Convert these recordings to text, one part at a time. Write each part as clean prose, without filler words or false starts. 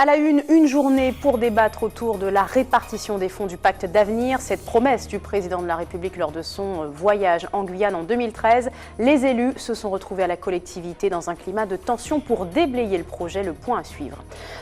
À la une journée pour débattre autour de la répartition des fonds du pacte d'avenir. Cette promesse du président de la République lors de son voyage en Guyane en 2013. Les élus se sont retrouvés à la collectivité dans un climat de tension pour déblayer le projet. Le point à suivre.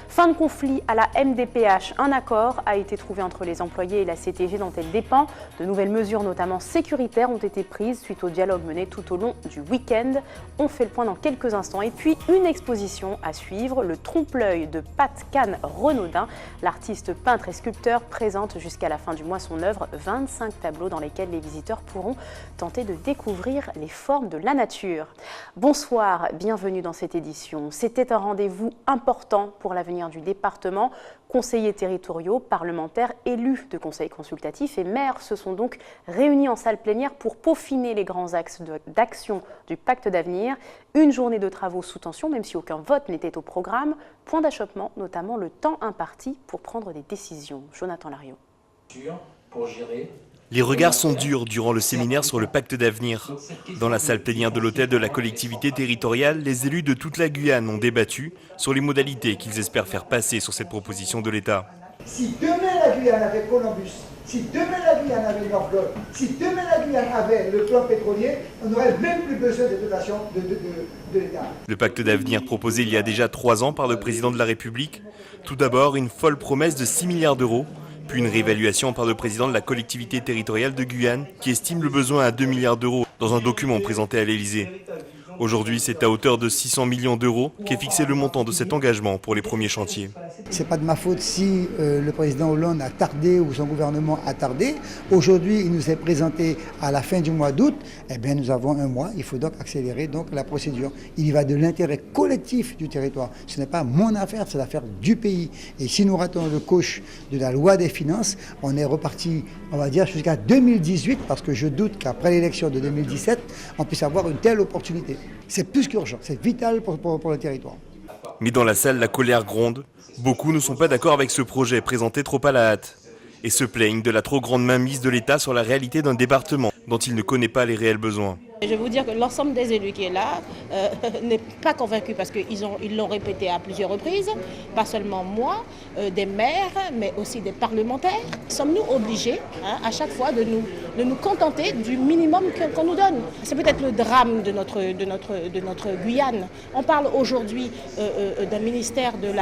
Fin de conflit à la MDPH. Un accord a été trouvé entre les employés et la CTG dont elle dépend. De nouvelles mesures, notamment sécuritaires, ont été prises suite au dialogue mené tout au long du week-end. On fait le point dans quelques instants. Et puis une exposition à suivre, le trompe-l'œil de Pat Can Renaudin. L'artiste peintre et sculpteur présente jusqu'à la fin du mois son œuvre, 25 tableaux dans lesquels les visiteurs pourront tenter de découvrir les formes de la nature. Bonsoir, bienvenue dans cette édition. C'était un rendez-vous important pour l'avenir du département. Conseillers territoriaux, parlementaires, élus de conseils consultatifs et maires se sont donc réunis en salle plénière pour peaufiner les grands axes d'action du pacte d'avenir. Une journée de travaux sous tension, même si aucun vote n'était au programme. Point d'achoppement, notamment le temps imparti pour prendre des décisions. Jonathan Lariot. Les regards sont durs durant le séminaire sur le pacte d'avenir. Dans la salle plénière de l'hôtel de la collectivité territoriale, les élus de toute la Guyane ont débattu sur les modalités qu'ils espèrent faire passer sur cette proposition de l'État. Si demain la Guyane avait Columbus, si demain la Guyane avait Northgate, si demain la Guyane avait le plan pétrolier, on n'aurait même plus besoin des dotations de l'État. Le pacte d'avenir proposé il y a déjà 3 ans par le président de la République. Tout d'abord, une folle promesse de 6 milliards d'euros. Puis une réévaluation par le président de la collectivité territoriale de Guyane qui estime le besoin à 2 milliards d'euros dans un document présenté à l'Élysée. Aujourd'hui, c'est à hauteur de 600 millions d'euros qu'est fixé le montant de cet engagement pour les premiers chantiers. Ce n'est pas de ma faute si le président Hollande a tardé ou son gouvernement a tardé. Aujourd'hui, il nous est présenté à la fin du mois d'août. Eh bien, nous avons un mois. Il faut donc accélérer la procédure. Il y va de l'intérêt collectif du territoire. Ce n'est pas mon affaire, c'est l'affaire du pays. Et si nous ratons le coche de la loi des finances, on est reparti, on va dire, jusqu'à 2018, parce que je doute qu'après l'élection de 2017, on puisse avoir une telle opportunité. C'est plus qu'urgent, c'est vital pour le territoire. Mais dans la salle, la colère gronde. Beaucoup ne sont pas d'accord avec ce projet présenté trop à la hâte et se plaignent de la trop grande mainmise de l'État sur la réalité d'un département dont il ne connaît pas les réels besoins. Je vais vous dire que l'ensemble des élus qui est là n'est pas convaincu parce qu'ils l'ont répété à plusieurs reprises, pas seulement moi, des maires, mais aussi des parlementaires. Sommes-nous obligés à chaque fois de nous contenter du minimum qu'on nous donne? C'est peut-être le drame de notre Guyane. On parle aujourd'hui d'un ministère de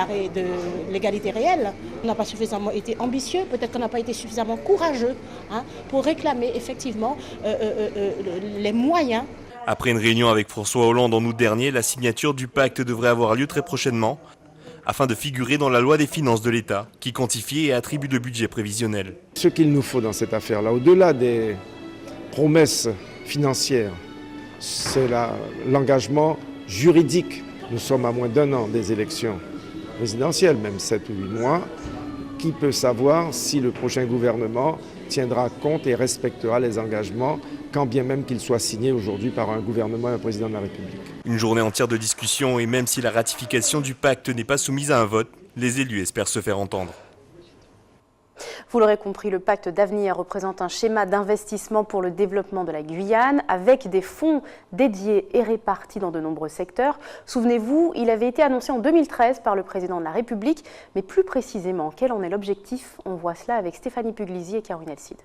l'égalité réelle. On n'a pas suffisamment été ambitieux, peut-être qu'on n'a pas été suffisamment courageux pour réclamer effectivement les moyens. Après une réunion avec François Hollande en août dernier, la signature du pacte devrait avoir lieu très prochainement afin de figurer dans la loi des finances de l'État qui quantifie et attribue le budget prévisionnel. Ce qu'il nous faut dans cette affaire-là, au-delà des promesses financières, c'est l'engagement juridique. Nous sommes à moins d'1 an des élections présidentielles, même 7 ou 8 mois. Qui peut savoir si le prochain gouvernement tiendra compte et respectera les engagements, quand bien même qu'ils soient signés aujourd'hui par un gouvernement et un président de la République. Une journée entière de discussion et même si la ratification du pacte n'est pas soumise à un vote, les élus espèrent se faire entendre. Vous l'aurez compris, le pacte d'avenir représente un schéma d'investissement pour le développement de la Guyane avec des fonds dédiés et répartis dans de nombreux secteurs. Souvenez-vous, il avait été annoncé en 2013 par le président de la République, mais plus précisément, quel en est l'objectif? On voit cela avec Stéphanie Puglisi et Caroline Elcide.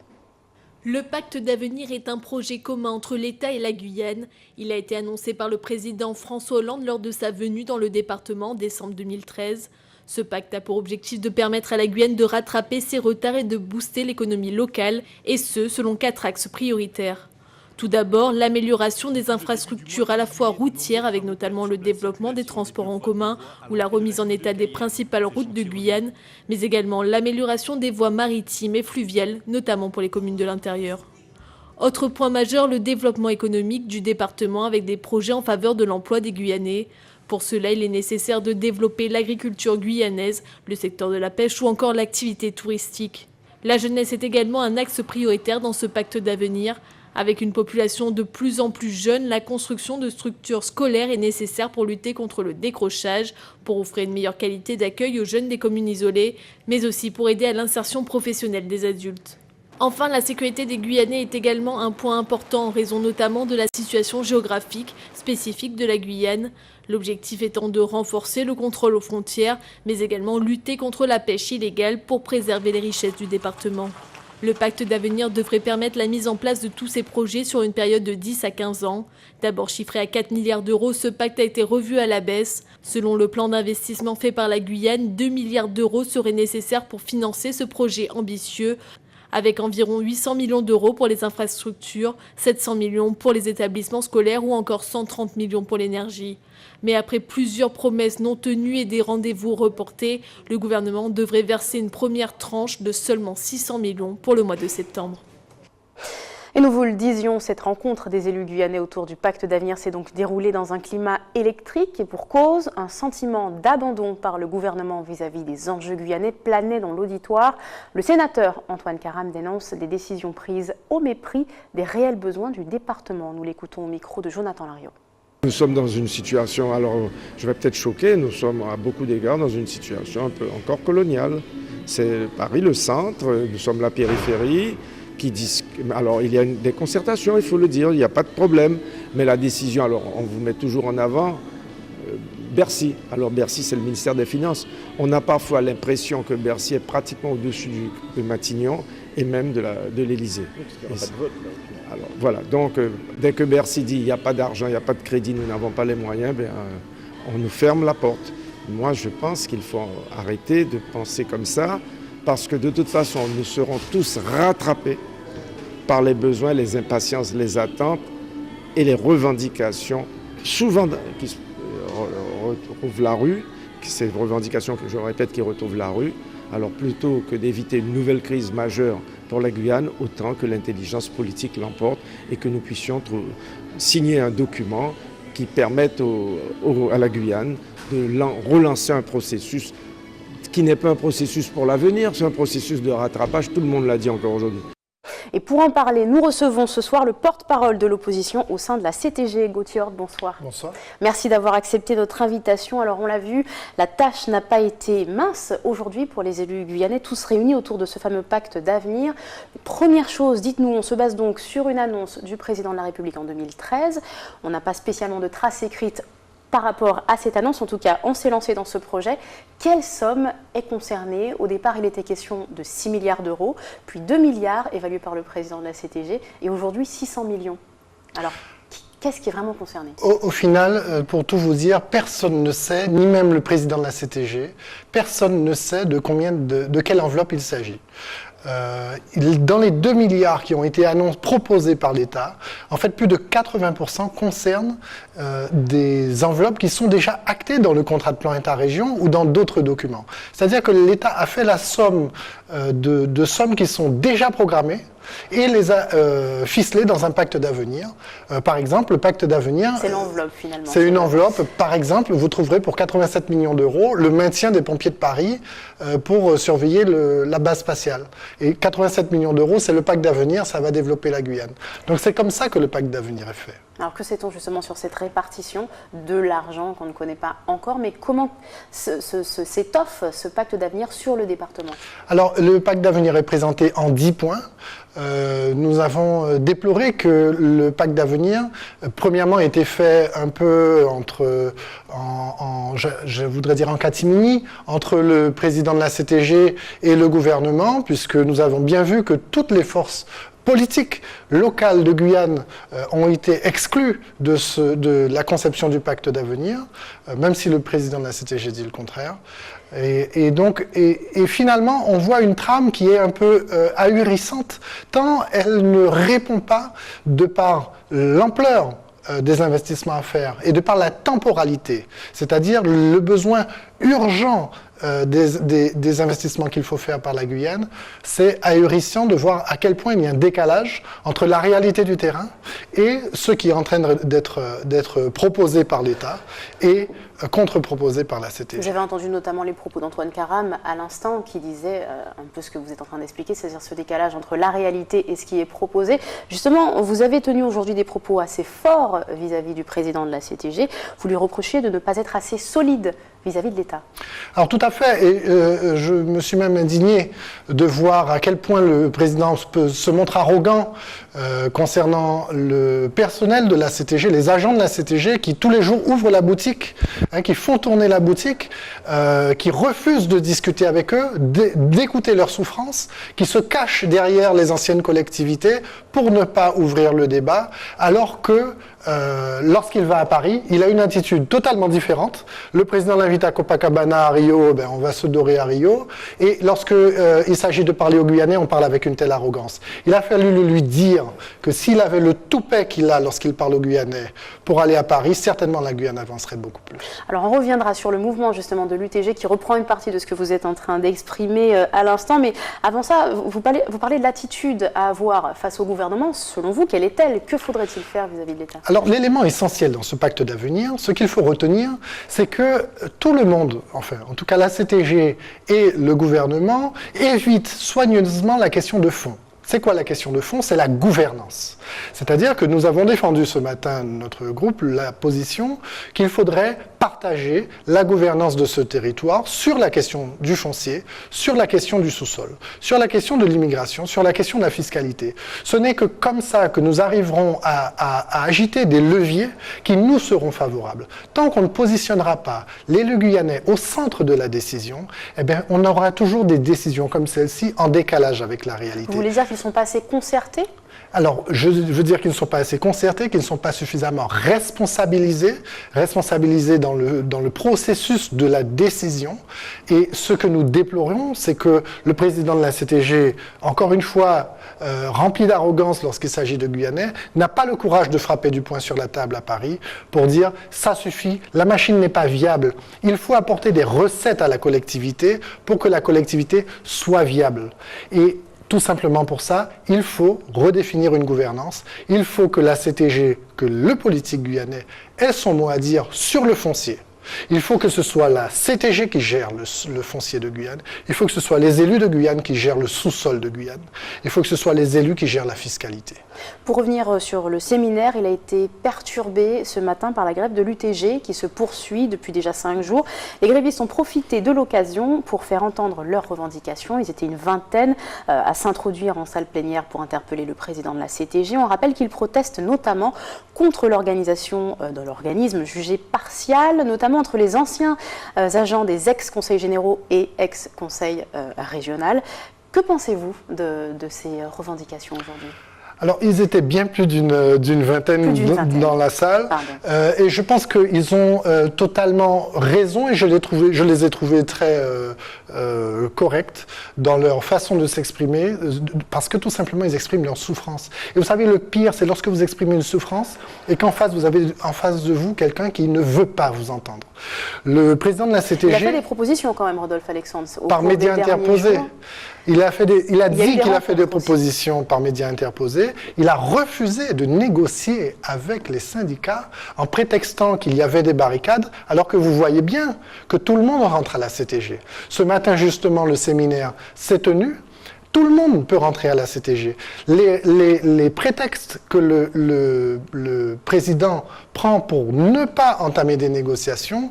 Le pacte d'avenir est un projet commun entre l'État et la Guyane. Il a été annoncé par le président François Hollande lors de sa venue dans le département en décembre 2013. Ce pacte a pour objectif de permettre à la Guyane de rattraper ses retards et de booster l'économie locale, et ce, selon 4 axes prioritaires. Tout d'abord, l'amélioration des infrastructures à la fois routières, avec notamment le développement des transports en commun ou la remise en état des principales routes de Guyane, mais également l'amélioration des voies maritimes et fluviales, notamment pour les communes de l'intérieur. Autre point majeur, le développement économique du département avec des projets en faveur de l'emploi des Guyanais. Pour cela, il est nécessaire de développer l'agriculture guyanaise, le secteur de la pêche ou encore l'activité touristique. La jeunesse est également un axe prioritaire dans ce pacte d'avenir. Avec une population de plus en plus jeune, la construction de structures scolaires est nécessaire pour lutter contre le décrochage, pour offrir une meilleure qualité d'accueil aux jeunes des communes isolées, mais aussi pour aider à l'insertion professionnelle des adultes. Enfin, la sécurité des Guyanais est également un point important en raison notamment de la situation géographique spécifique de la Guyane. L'objectif étant de renforcer le contrôle aux frontières, mais également lutter contre la pêche illégale pour préserver les richesses du département. Le pacte d'avenir devrait permettre la mise en place de tous ces projets sur une période de 10 à 15 ans. D'abord chiffré à 4 milliards d'euros, ce pacte a été revu à la baisse. Selon le plan d'investissement fait par la Guyane, 2 milliards d'euros seraient nécessaires pour financer ce projet ambitieux, avec environ 800 millions d'euros pour les infrastructures, 700 millions pour les établissements scolaires ou encore 130 millions pour l'énergie. Mais après plusieurs promesses non tenues et des rendez-vous reportés, le gouvernement devrait verser une première tranche de seulement 600 millions pour le mois de septembre. Et nous vous le disions, cette rencontre des élus guyanais autour du pacte d'avenir s'est donc déroulée dans un climat électrique et pour cause, un sentiment d'abandon par le gouvernement vis-à-vis des enjeux guyanais planait dans l'auditoire. Le sénateur Antoine Karam dénonce des décisions prises au mépris des réels besoins du département. Nous l'écoutons au micro de Jonathan Lariot. Nous sommes dans une situation, alors je vais peut-être choquer, nous sommes à beaucoup d'égards dans une situation un peu encore coloniale. C'est Paris le centre, nous sommes la périphérie. Alors il y a des concertations, il faut le dire, il n'y a pas de problème. Mais la décision, alors on vous met toujours en avant Bercy. Alors Bercy, c'est le ministère des Finances. On a parfois l'impression que Bercy est pratiquement au-dessus de Matignon et même de l'Élysée. Alors voilà, donc dès que Bercy dit il n'y a pas d'argent, il n'y a pas de crédit, nous n'avons pas les moyens, on nous ferme la porte. Moi je pense qu'il faut arrêter de penser comme ça, parce que de toute façon nous serons tous rattrapés par les besoins, les impatiences, les attentes et les revendications, souvent qui retrouvent la rue, ces revendications que je répète qui retrouvent la rue. Alors plutôt que d'éviter une nouvelle crise majeure pour la Guyane, autant que l'intelligence politique l'emporte et que nous puissions signer un document qui permette à la Guyane de relancer un processus qui n'est pas un processus pour l'avenir, c'est un processus de rattrapage, tout le monde l'a dit encore aujourd'hui. Et pour en parler, nous recevons ce soir le porte-parole de l'opposition au sein de la CTG, Gauthier Hort, bonsoir. Bonsoir. Merci d'avoir accepté notre invitation. Alors on l'a vu, la tâche n'a pas été mince aujourd'hui pour les élus guyanais, tous réunis autour de ce fameux pacte d'avenir. Première chose, dites-nous, on se base donc sur une annonce du président de la République en 2013. On n'a pas spécialement de traces écrites par rapport à cette annonce, en tout cas, on s'est lancé dans ce projet. Quelle somme est concernée? Au départ, il était question de 6 milliards d'euros, puis 2 milliards évalués par le président de la CTG, et aujourd'hui 600 millions. Alors, qu'est-ce qui est vraiment concerné? Au final, pour tout vous dire, personne ne sait, ni même le président de la CTG, personne ne sait de quelle enveloppe il s'agit. Dans les 2 milliards qui ont été proposés par l'État, en fait plus de 80% concernent des enveloppes qui sont déjà actées dans le contrat de plan État-région ou dans d'autres documents. C'est-à-dire que l'État a fait la somme de sommes qui sont déjà programmées et les a ficelées dans un pacte d'avenir. Par exemple, le pacte d'avenir... C'est l'enveloppe finalement. C'est une enveloppe. Par exemple, vous trouverez pour 87 millions d'euros le maintien des pompiers de Paris pour surveiller la base spatiale. Et 87 millions d'euros, c'est le pacte d'avenir, ça va développer la Guyane. Donc c'est comme ça que le pacte d'avenir est fait. Alors que sait-on justement sur cette répartition de l'argent qu'on ne connaît pas encore, mais comment s'étoffe ce pacte d'avenir sur le département? Alors le pacte d'avenir est présenté en 10 points. Nous avons déploré que le pacte d'avenir, premièrement, ait été fait un peu je voudrais dire en catimini, entre le président de la CTG et le gouvernement, puisque nous avons bien vu que toutes les forces politiques locales de Guyane ont été exclues de la conception du pacte d'avenir, même si le président de la CTG dit le contraire. Et finalement, on voit une trame qui est un peu ahurissante, tant elle ne répond pas, de par l'ampleur des investissements à faire et de par la temporalité, c'est-à-dire le besoin urgent des investissements qu'il faut faire par la Guyane. C'est ahurissant de voir à quel point il y a un décalage entre la réalité du terrain et ce qui est en train d'être proposé par l'État et contre-proposé par la CTG. Vous avez entendu notamment les propos d'Antoine Karam à l'instant qui disait un peu ce que vous êtes en train d'expliquer, c'est-à-dire ce décalage entre la réalité et ce qui est proposé. Justement, vous avez tenu aujourd'hui des propos assez forts vis-à-vis du président de la CTG. Vous lui reprochez de ne pas être assez solide vis-à-vis de l'État. Alors tout à fait, et je me suis même indigné de voir à quel point le président se montre arrogant concernant le personnel de la CTG, les agents de la CTG qui tous les jours ouvrent la boutique, qui font tourner la boutique, qui refusent de discuter avec eux, d'écouter leurs souffrances, qui se cachent derrière les anciennes collectivités pour ne pas ouvrir le débat, alors que lorsqu'il va à Paris, il a une attitude totalement différente. Le président l'invite à Copacabana, à Rio, on va se dorer à Rio. Et lorsqu'il s'agit de parler aux Guyanais, on parle avec une telle arrogance. Il a fallu lui dire que s'il avait le toupet qu'il a lorsqu'il parle aux Guyanais pour aller à Paris, certainement la Guyane avancerait beaucoup plus. Alors on reviendra sur le mouvement justement de l'UTG qui reprend une partie de ce que vous êtes en train d'exprimer à l'instant. Mais avant ça, vous parlez de l'attitude à avoir face au gouvernement. Selon vous, quelle est-elle? Que faudrait-il faire vis-à-vis de l'État? Alors l'élément essentiel dans ce pacte d'avenir, ce qu'il faut retenir, c'est que tout le monde, enfin en tout cas la CTG et le gouvernement, évitent soigneusement la question de fond. C'est quoi la question de fond? C'est la gouvernance. C'est-à-dire que nous avons défendu ce matin, notre groupe, la position qu'il faudrait partager la gouvernance de ce territoire sur la question du foncier, sur la question du sous-sol, sur la question de l'immigration, sur la question de la fiscalité. Ce n'est que comme ça que nous arriverons à agiter des leviers qui nous seront favorables. Tant qu'on ne positionnera pas l'élu guyanais au centre de la décision, eh bien, on aura toujours des décisions comme celle-ci en décalage avec la réalité. Vous voulez dire qu'ils ne sont pas assez concertés? Alors, je veux dire qu'ils ne sont pas assez concertés, qu'ils ne sont pas suffisamment responsabilisés dans le processus de la décision. Et ce que nous déplorons, c'est que le président de la CTG, encore une fois, rempli d'arrogance lorsqu'il s'agit de Guyanais, n'a pas le courage de frapper du poing sur la table à Paris pour dire « ça suffit, la machine n'est pas viable ». Il faut apporter des recettes à la collectivité pour que la collectivité soit viable. Et tout simplement pour ça, il faut redéfinir une gouvernance. Il faut que la CTG, que le politique guyanais ait son mot à dire sur le foncier. Il faut que ce soit la CTG qui gère le foncier de Guyane. Il faut que ce soit les élus de Guyane qui gèrent le sous-sol de Guyane. Il faut que ce soit les élus qui gèrent la fiscalité. Pour revenir sur le séminaire, il a été perturbé ce matin par la grève de l'UTG qui se poursuit depuis déjà 5 jours. Les grévistes ont profité de l'occasion pour faire entendre leurs revendications. Ils étaient une vingtaine à s'introduire en salle plénière pour interpeller le président de la CTG. On rappelle qu'ils protestent notamment contre l'organisation de l'organisme jugé partial, notamment entre les anciens agents des ex-conseils généraux et ex-conseils régional. Que pensez-vous de ces revendications aujourd'hui ? Alors, ils étaient bien plus d'une vingtaine dans la salle. Et je pense qu'ils ont totalement raison et je les ai trouvés très corrects dans leur façon de s'exprimer parce que tout simplement, ils expriment leur souffrance. Et vous savez, le pire, c'est lorsque vous exprimez une souffrance et qu'en face, vous avez en face de vous quelqu'un qui ne veut pas vous entendre. Le président de la CTG... Il a fait des propositions quand même, Rodolphe Alexandre. Par médias interposés. Il a dit qu'il a fait des propositions par médias interposés. Il a refusé de négocier avec les syndicats en prétextant qu'il y avait des barricades, alors que vous voyez bien que tout le monde rentre à la CTG. Ce matin, justement, le séminaire s'est tenu. Tout le monde peut rentrer à la CTG. Les prétextes que le président prend pour ne pas entamer des négociations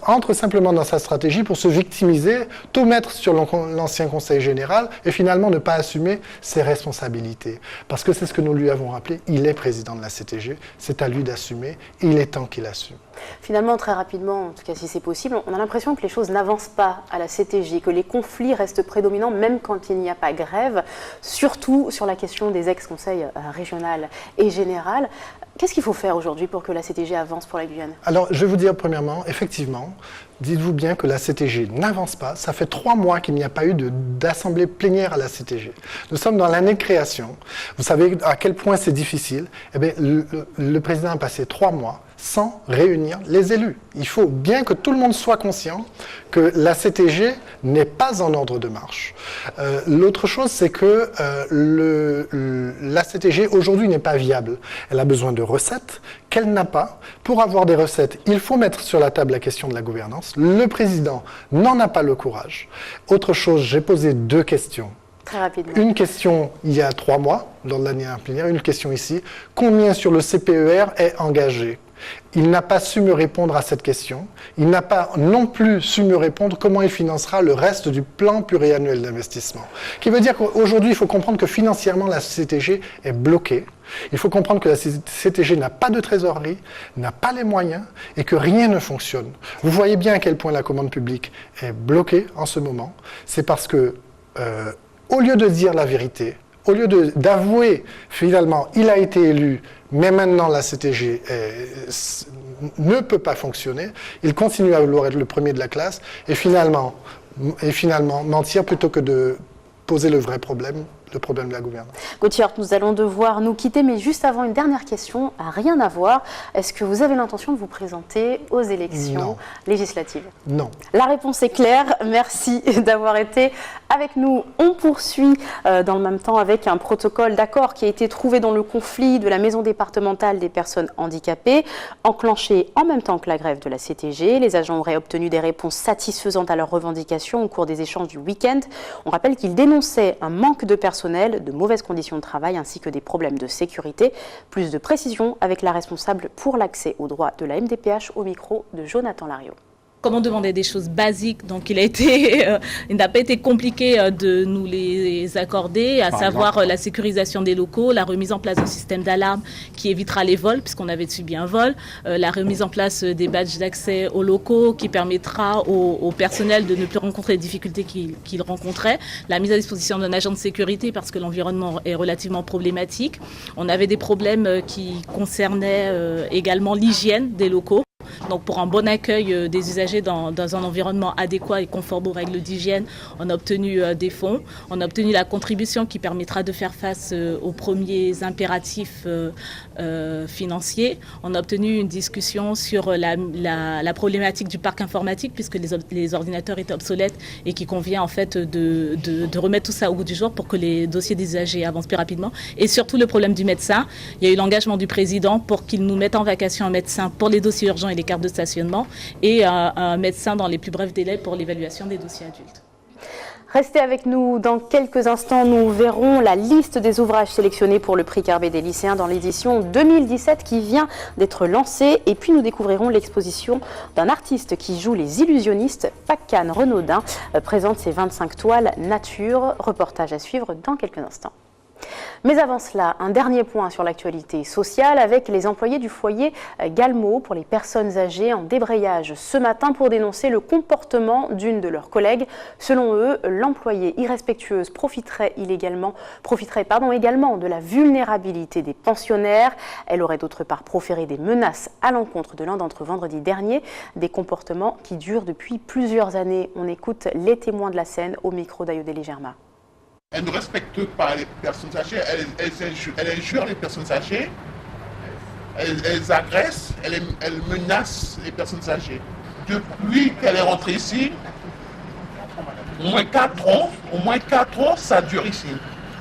entre simplement dans sa stratégie pour se victimiser, tout mettre sur l'ancien conseil général et finalement ne pas assumer ses responsabilités. Parce que c'est ce que nous lui avons rappelé, il est président de la CTG, c'est à lui d'assumer, et il est temps qu'il assume. Finalement, très rapidement, en tout cas si c'est possible, on a l'impression que les choses n'avancent pas à la CTG, que les conflits restent prédominants même quand il n'y a pas grève, surtout sur la question des ex-conseils régional et général. Qu'est-ce qu'il faut faire aujourd'hui pour que la CTG avance pour la Guyane? Alors, je vais vous dire premièrement, effectivement, dites-vous bien que la CTG n'avance pas. Ça fait 3 mois qu'il n'y a pas eu d'assemblée plénière à la CTG. Nous sommes dans l'année de création. Vous savez à quel point c'est difficile. Eh bien, le président a passé 3 mois sans réunir les élus. Il faut bien que tout le monde soit conscient que la CTG n'est pas en ordre de marche. L'autre chose, c'est que la CTG aujourd'hui n'est pas viable. Elle a besoin de recettes qu'elle n'a pas. Pour avoir des recettes, il faut mettre sur la table la question de la gouvernance. Le président n'en a pas le courage. Autre chose, j'ai posé 2 questions. Très rapidement. Une question il y a 3 mois, lors de l'année plénière, une question ici. Combien sur le CPER est engagé ? Il n'a pas su me répondre à cette question. Il n'a pas non plus su me répondre comment il financera le reste du plan pluriannuel d'investissement. Qui veut dire qu'aujourd'hui, il faut comprendre que financièrement, la CTG est bloquée. Il faut comprendre que la CTG n'a pas de trésorerie, n'a pas les moyens et que rien ne fonctionne. Vous voyez bien à quel point la commande publique est bloquée en ce moment. C'est parce que, au lieu de dire la vérité, au lieu d'avouer finalement il a été élu, mais maintenant la CTG ne peut pas fonctionner, il continue à vouloir être le premier de la classe et finalement mentir plutôt que de poser le vrai problème, le problème de la gouvernance. Gauthier, nous allons devoir nous quitter, mais juste avant, une dernière question, rien à voir. Est-ce que vous avez l'intention de vous présenter aux élections législatives? Non. La réponse est claire. Merci d'avoir été avec nous. On poursuit dans le même temps avec un protocole d'accord qui a été trouvé dans le conflit de la maison départementale des personnes handicapées, enclenché en même temps que la grève de la CTG. Les agents auraient obtenu des réponses satisfaisantes à leurs revendications au cours des échanges du week-end. On rappelle qu'ils dénonçaient un manque de personnel, de mauvaises conditions de travail ainsi que des problèmes de sécurité. Plus de précisions avec la responsable pour l'accès aux droits de la MDPH au micro de Jonathan Lariot. Comme on demandait des choses basiques, donc il n'a pas été compliqué de nous les accorder, à savoir la sécurisation des locaux, la remise en place d'un système d'alarme qui évitera les vols, puisqu'on avait subi un vol, la remise en place des badges d'accès aux locaux qui permettra au personnel de ne plus rencontrer les difficultés qu'il rencontrait, la mise à disposition d'un agent de sécurité parce que l'environnement est relativement problématique. On avait des problèmes qui concernaient également l'hygiène des locaux. Donc pour un bon accueil des usagers dans un environnement adéquat et conforme aux règles d'hygiène, on a obtenu des fonds, on a obtenu la contribution qui permettra de faire face aux premiers impératifs financiers. On a obtenu une discussion sur la problématique du parc informatique puisque les ordinateurs étaient obsolètes et qu'il convient en fait de remettre tout ça au goût du jour pour que les dossiers des usagers avancent plus rapidement. Et surtout le problème du médecin. Il y a eu l'engagement du président pour qu'il nous mette en vacation un médecin pour les dossiers urgents et les cartes de stationnement et un médecin dans les plus brefs délais pour l'évaluation des dossiers adultes. Restez avec nous dans quelques instants, nous verrons la liste des ouvrages sélectionnés pour le prix Carbet des lycéens dans l'édition 2017 qui vient d'être lancée et puis nous découvrirons l'exposition d'un artiste qui joue les illusionnistes, Pacan Renaudin, présente ses 25 toiles nature, reportage à suivre dans quelques instants. Mais avant cela, un dernier point sur l'actualité sociale avec les employés du foyer Galmo pour les personnes âgées en débrayage ce matin pour dénoncer le comportement d'une de leurs collègues. Selon eux, l'employée irrespectueuse profiterait également de la vulnérabilité des pensionnaires. Elle aurait d'autre part proféré des menaces à l'encontre de l'un d'entre eux vendredi dernier, des comportements qui durent depuis plusieurs années. On écoute les témoins de la scène au micro d'Ayodele Germa. Elle ne respecte pas les personnes âgées, elle injure les personnes âgées, elle agresse, elle menace les personnes âgées. Depuis qu'elle est rentrée ici, au moins 4 ans, ça dure ici.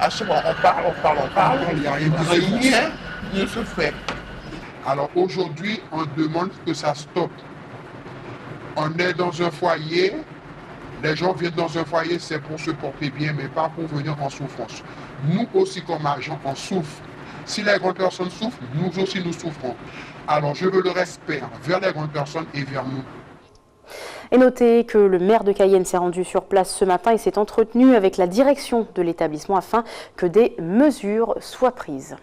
À chaque fois, on parle, il n'y a rien ne se fait. Alors aujourd'hui, on demande que ça stoppe. On est dans un foyer. Les gens viennent dans un foyer, c'est pour se porter bien, mais pas pour venir en souffrance. Nous aussi, comme agents, on souffre. Si les grandes personnes souffrent, nous aussi, nous souffrons. Alors, je veux le respect vers les grandes personnes et vers nous. Et notez que le maire de Cayenne s'est rendu sur place ce matin et s'est entretenu avec la direction de l'établissement afin que des mesures soient prises.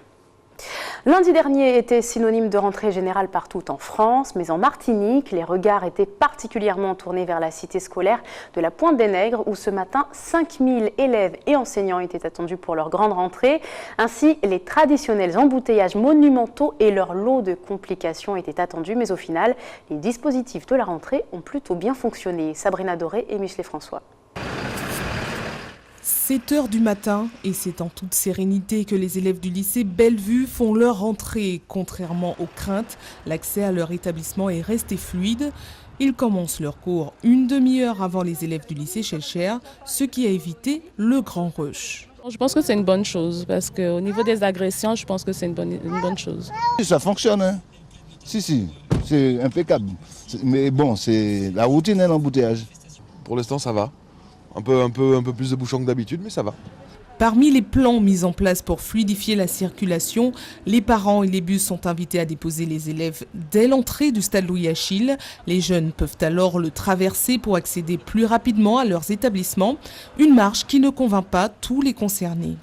Lundi dernier était synonyme de rentrée générale partout en France, mais en Martinique, les regards étaient particulièrement tournés vers la cité scolaire de la Pointe des Nègres, où ce matin, 5000 élèves et enseignants étaient attendus pour leur grande rentrée. Ainsi, les traditionnels embouteillages monumentaux et leur lot de complications étaient attendus, mais au final, les dispositifs de la rentrée ont plutôt bien fonctionné. Sabrina Doré et Michelet François. 7 h du matin, et c'est en toute sérénité que les élèves du lycée Bellevue font leur rentrée. Contrairement aux craintes, l'accès à leur établissement est resté fluide. Ils commencent leur cours une demi-heure avant les élèves du lycée Schellcher, ce qui a évité le grand rush. Je pense que c'est une bonne chose, parce qu'au niveau des agressions, je pense que c'est une bonne chose. Ça fonctionne, hein. Si, c'est impeccable. Mais bon, c'est la routine et l'embouteillage. Pour l'instant, ça va. Un peu plus de bouchons que d'habitude, mais ça va. Parmi les plans mis en place pour fluidifier la circulation, les parents et les bus sont invités à déposer les élèves dès l'entrée du stade Louis-Achille. Les jeunes peuvent alors le traverser pour accéder plus rapidement à leurs établissements. Une marche qui ne convainc pas tous les concernés.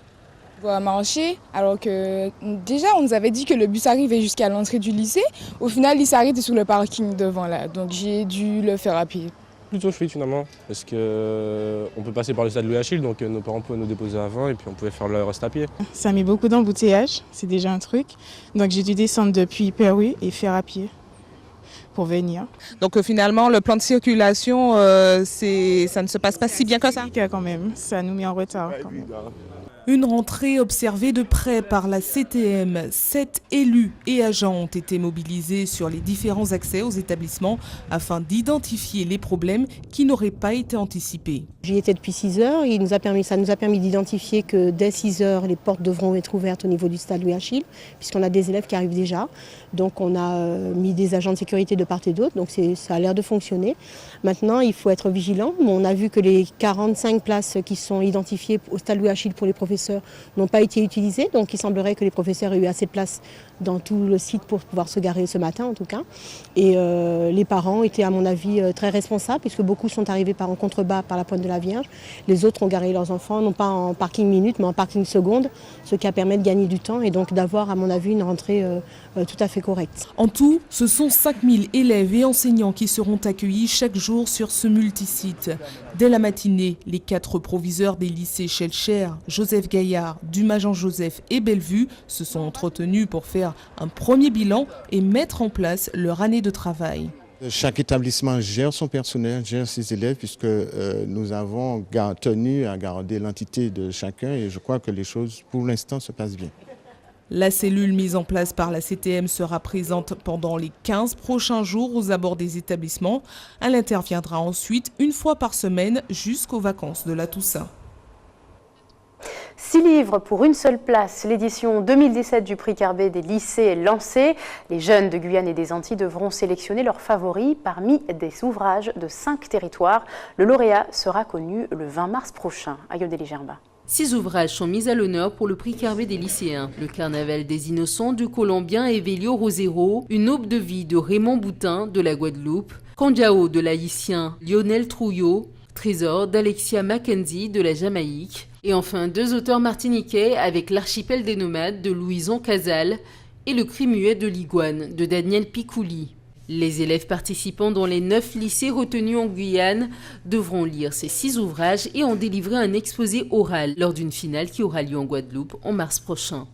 On va marcher, alors que déjà on nous avait dit que le bus arrivait jusqu'à l'entrée du lycée. Au final, il s'arrête sur le parking devant là, donc j'ai dû le faire à pied. Plutôt fluide finalement, parce qu'on peut passer par le stade Louis-Achille, donc nos parents pouvaient nous déposer avant et puis on pouvait faire le reste à pied. Ça met beaucoup d'embouteillages, c'est déjà un truc. Donc j'ai dû descendre depuis Pérou et faire à pied pour venir. Donc finalement, le plan de circulation, ça ne se passe pas si bien que ça. Quand même, ça nous met en retard. Quand même. Une rentrée observée de près par la CTM. 7 élus et agents ont été mobilisés sur les différents accès aux établissements afin d'identifier les problèmes qui n'auraient pas été anticipés. J'y étais depuis 6 heures. Ça nous a permis d'identifier que dès 6 heures, les portes devront être ouvertes au niveau du stade Louis-Achille, puisqu'on a des élèves qui arrivent déjà. Donc on a mis des agents de sécurité de part et d'autre, donc ça a l'air de fonctionner. Maintenant, il faut être vigilant. On a vu que les 45 places qui sont identifiées au stade Louis-Achille pour les professeurs n'ont pas été utilisées, donc il semblerait que les professeurs aient eu assez de place dans tout le site pour pouvoir se garer ce matin en tout cas. Et les parents étaient à mon avis très responsables, puisque beaucoup sont arrivés en contrebas par la Pointe de la Vierge. Les autres ont garé leurs enfants, non pas en parking minute, mais en parking seconde, ce qui a permis de gagner du temps et donc d'avoir à mon avis une rentrée tout à fait correcte. En tout, ce sont 5000 élèves et enseignants qui seront accueillis chaque jour sur ce multisite. Dès la matinée, les 4 proviseurs des lycées Schellcher, Joseph Gaillard, Dumas Jean-Joseph et Bellevue se sont entretenus pour faire un premier bilan et mettre en place leur année de travail. Chaque établissement gère son personnel, gère ses élèves, puisque nous avons tenu à garder l'entité de chacun et je crois que les choses pour l'instant se passent bien. La cellule mise en place par la CTM sera présente pendant les 15 prochains jours aux abords des établissements. Elle interviendra ensuite une fois par semaine jusqu'aux vacances de la Toussaint. 6 livres pour une seule place. L'édition 2017 du prix Carbet des lycées est lancée. Les jeunes de Guyane et des Antilles devront sélectionner leurs favoris parmi des ouvrages de 5 territoires. Le lauréat sera connu le 20 mars prochain. Ayodele Gerba. 6 ouvrages sont mis à l'honneur pour le prix Carbet des lycéens. Le Carnaval des Innocents du Colombien Evelio Rosero, Une aube de vie de Raymond Boutin de la Guadeloupe, Kandiao de l'haïtien Lionel Trouillot, Trésor d'Alexia Mackenzie de la Jamaïque, et enfin 2 auteurs martiniquais avec L'archipel des nomades de Louison Casal et Le cri muet de l'iguane de Daniel Picouli. Les élèves participants dans les 9 lycées retenus en Guyane devront lire ces 6 ouvrages et en délivrer un exposé oral lors d'une finale qui aura lieu en Guadeloupe en mars prochain.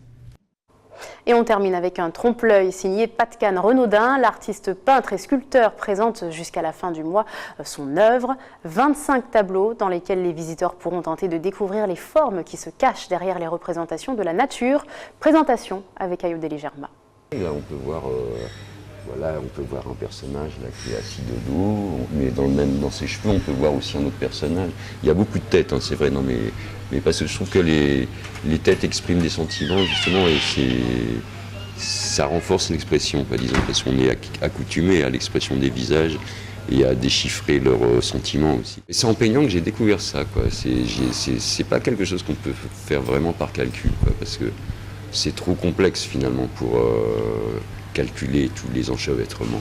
Et on termine avec un trompe-l'œil signé Patcan Renaudin. L'artiste peintre et sculpteur présente jusqu'à la fin du mois son œuvre. 25 tableaux dans lesquels les visiteurs pourront tenter de découvrir les formes qui se cachent derrière les représentations de la nature. Présentation avec Ayodele Germa. Là, on peut voir un personnage là, qui est assis de dos, mais dans ses cheveux, on peut voir aussi un autre personnage. Il y a beaucoup de têtes, hein, c'est vrai, non, mais parce que je trouve que les têtes expriment des sentiments, justement, et ça renforce l'expression, disons, parce qu'on est accoutumé à l'expression des visages et à déchiffrer leurs sentiments aussi. Et c'est en peignant que j'ai découvert ça, quoi. C'est pas quelque chose qu'on peut faire vraiment par calcul, quoi, parce que c'est trop complexe, finalement, pour calculer tous les enchevêtrements.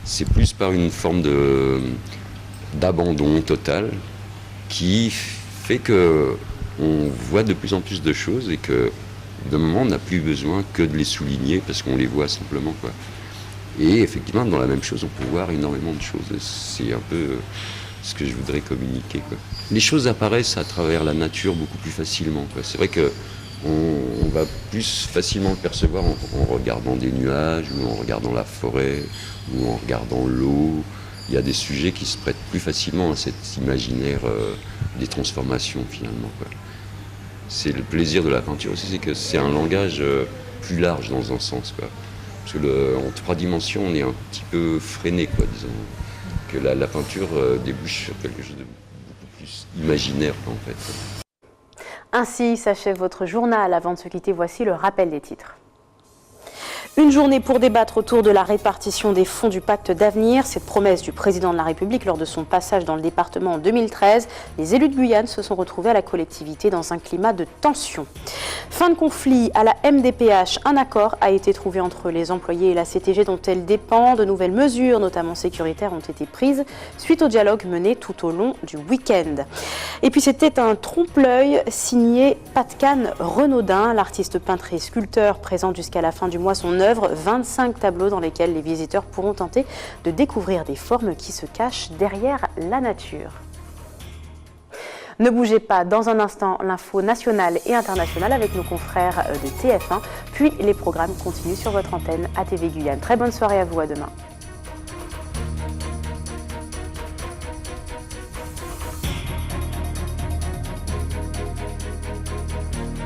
C'est plus par une forme d'abandon total qui fait qu'on voit de plus en plus de choses et que d'un moment on n'a plus besoin que de les souligner parce qu'on les voit simplement, quoi. Et effectivement dans la même chose on peut voir énormément de choses. C'est un peu ce que je voudrais communiquer, quoi. Les choses apparaissent à travers la nature beaucoup plus facilement, quoi. C'est vrai que on va plus facilement le percevoir en regardant des nuages, ou en regardant la forêt, ou en regardant l'eau. Il y a des sujets qui se prêtent plus facilement à cet imaginaire des transformations finalement, quoi. C'est le plaisir de la peinture aussi, c'est que c'est un langage plus large dans un sens, quoi. Parce que en 3 dimensions, on est un petit peu freiné, quoi, disons. Que la peinture débouche sur quelque chose de beaucoup plus imaginaire, quoi, en fait. Ainsi s'achève votre journal. Avant de se quitter, voici le rappel des titres. Une journée pour débattre autour de la répartition des fonds du pacte d'avenir. Cette promesse du président de la République lors de son passage dans le département en 2013. Les élus de Guyane se sont retrouvés à la collectivité dans un climat de tension. Fin de conflit à la MDPH. Un accord a été trouvé entre les employés et la CTG dont elle dépend. De nouvelles mesures, notamment sécuritaires, ont été prises suite au dialogue mené tout au long du week-end. Et puis c'était un trompe-l'œil signé Patcan Renaudin. L'artiste peintre et sculpteur présente jusqu'à la fin du mois son œuvre, 25 tableaux dans lesquels les visiteurs pourront tenter de découvrir des formes qui se cachent derrière la nature. Ne bougez pas, dans un instant, l'info nationale et internationale avec nos confrères de TF1, puis les programmes continuent sur votre antenne ATV Guyane. Très bonne soirée à vous, à demain.